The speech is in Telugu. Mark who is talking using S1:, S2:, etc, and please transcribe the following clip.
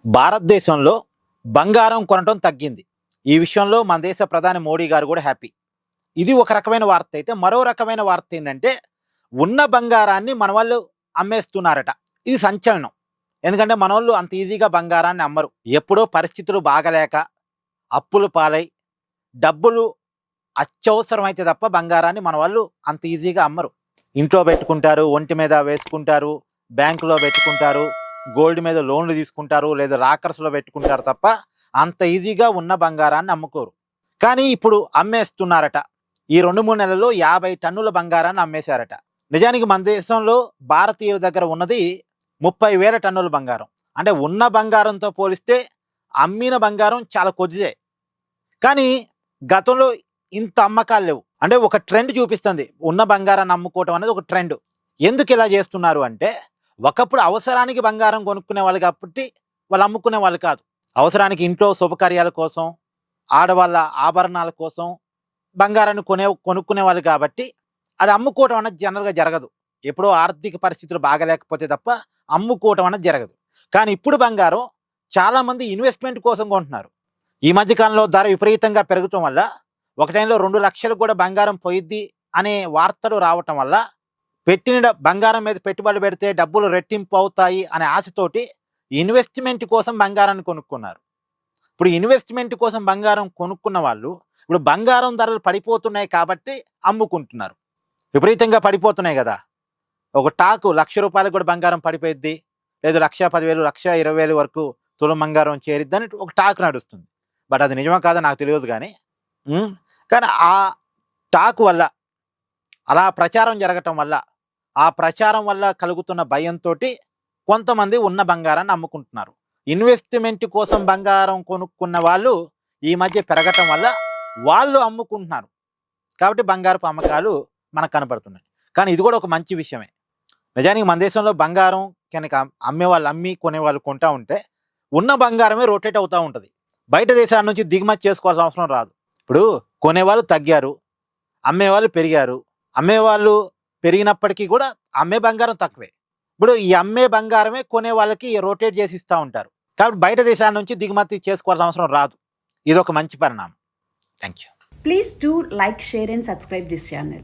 S1: భారతదేశంలో బంగారం కొనటం తగ్గింది. ఈ విషయంలో మన దేశ ప్రధాని మోడీ గారు కూడా హ్యాపీ. ఇది ఒక రకమైన వార్త అయితే, మరో రకమైన వార్త ఏందంటే ఉన్న బంగారాన్ని మన వాళ్ళు అమ్మేస్తున్నారట. ఇది సంచలనం. ఎందుకంటే మనోళ్ళు అంత ఈజీగా బంగారాన్ని అమ్మరు. ఎప్పుడో పరిస్థితులు బాగలేక అప్పులు పాలై డబ్బులు అత్యవసరమైతే తప్ప బంగారాన్ని మన వాళ్ళు అంత ఈజీగా అమ్మరు. ఇంట్లో పెట్టుకుంటారు, ఒంటి మీద వేసుకుంటారు, బ్యాంకులో పెట్టుకుంటారు, గోల్డ్ మీద లోన్లు తీసుకుంటారు, లేదా రాకర్స్లో పెట్టుకుంటారు తప్ప అంత ఈజీగా ఉన్న బంగారాన్ని అమ్ముకోరు. కానీ ఇప్పుడు అమ్మేస్తున్నారట. ఈ 2-3 నెలల్లో 50 టన్నుల బంగారాన్ని అమ్మేశారట. నిజానికి మన దేశంలో భారతీయుల దగ్గర ఉన్నది 30,000 టన్నుల బంగారం. అంటే ఉన్న బంగారంతో పోలిస్తే అమ్మిన బంగారం చాలా కొద్దిదే. కానీ గతంలో ఇంత అమ్మకాలు లేవు. అంటే ఒక ట్రెండ్ చూపిస్తుంది. ఉన్న బంగారాన్ని అమ్ముకోవటం అనేది ఒక ట్రెండ్. ఎందుకు ఇలా చేస్తున్నారు అంటే, ఒకప్పుడు అవసరానికి బంగారం కొనుక్కునే వాళ్ళు కాబట్టి వాళ్ళు అమ్ముకునే వాళ్ళు కాదు. అవసరానికి ఇంట్లో శుభకార్యాల కోసం, ఆడవాళ్ళ ఆభరణాల కోసం బంగారాన్ని కొనుక్కునే వాళ్ళు కాబట్టి అది అమ్ముకోవటం అనేది జనరల్గా జరగదు. ఎప్పుడో ఆర్థిక పరిస్థితులు బాగలేకపోతే తప్ప అమ్ముకోవటం అనేది జరగదు. కానీ ఇప్పుడు బంగారం చాలామంది ఇన్వెస్ట్మెంట్ కోసం కొంటున్నారు. ఈ మధ్యకాలంలో ధర విపరీతంగా పెరగటం వల్ల ఒక టైంలో 2 లక్షలు కూడా బంగారం పోయిద్ది అనే వార్తలు రావటం వల్ల పెట్టిన బంగారం మీద పెట్టుబడి పెడితే డబ్బులు రెట్టింపు అవుతాయి అనే ఆశతోటి ఇన్వెస్ట్మెంట్ కోసం బంగారాన్ని కొనుక్కున్నారు. ఇప్పుడు ఇన్వెస్ట్మెంట్ కోసం బంగారం కొనుక్కున్న వాళ్ళు ఇప్పుడు బంగారం ధరలు పడిపోతున్నాయి కాబట్టి అమ్ముకుంటున్నారు. విపరీతంగా పడిపోతున్నాయి కదా. ఒక టాకు ₹1,00,000 కూడా బంగారం పడిపోయిద్ది, లేదు 1,10,000, 1,20,000 వరకు తులం బంగారం చేరిద్దని ఒక టాక్ నడుస్తుంది. బట్ అది నిజమా కాదా నాకు తెలియదు. కానీ ఆ టాక్ వల్ల, అలా ప్రచారం జరగటం వల్ల, ఆ ప్రచారం వల్ల కలుగుతున్న భయంతో కొంతమంది ఉన్న బంగారాన్ని అమ్ముకుంటున్నారు. ఇన్వెస్ట్మెంట్ కోసం బంగారం కొనుక్కున్న వాళ్ళు ఈ మధ్య పెరగటం వల్ల వాళ్ళు అమ్ముకుంటున్నారు. కాబట్టి బంగారపు అమ్మకాలు మనకు కనపడుతున్నాయి. కానీ ఇది కూడా ఒక మంచి విషయమే. నిజానికి మన దేశంలో బంగారం కనుక అమ్మేవాళ్ళు అమ్మి కొనేవాళ్ళు కొంటా ఉంటే ఉన్న బంగారమే రొటేట్ అవుతూ ఉంటుంది. బయట దేశాల నుంచి దిగుమతి చేసుకోవాల్సిన అవసరం రాదు. ఇప్పుడు కొనేవాళ్ళు తగ్గారు, అమ్మేవాళ్ళు పెరిగారు. అమ్మేవాళ్ళు పెరిగినప్పటికీ కూడా అమ్మే బంగారం తక్కువే. ఇప్పుడు ఈ అమ్మే బంగారమే కొనే వాళ్ళకి రొటేట్ చేసి ఇస్తూ ఉంటారు. కాబట్టి బయట దేశాల నుంచి దిగుమతి చేసుకోవాల్సిన అవసరం రాదు. ఇది ఒక మంచి పరిణామం. Thank you.
S2: Please do like, share and subscribe this channel.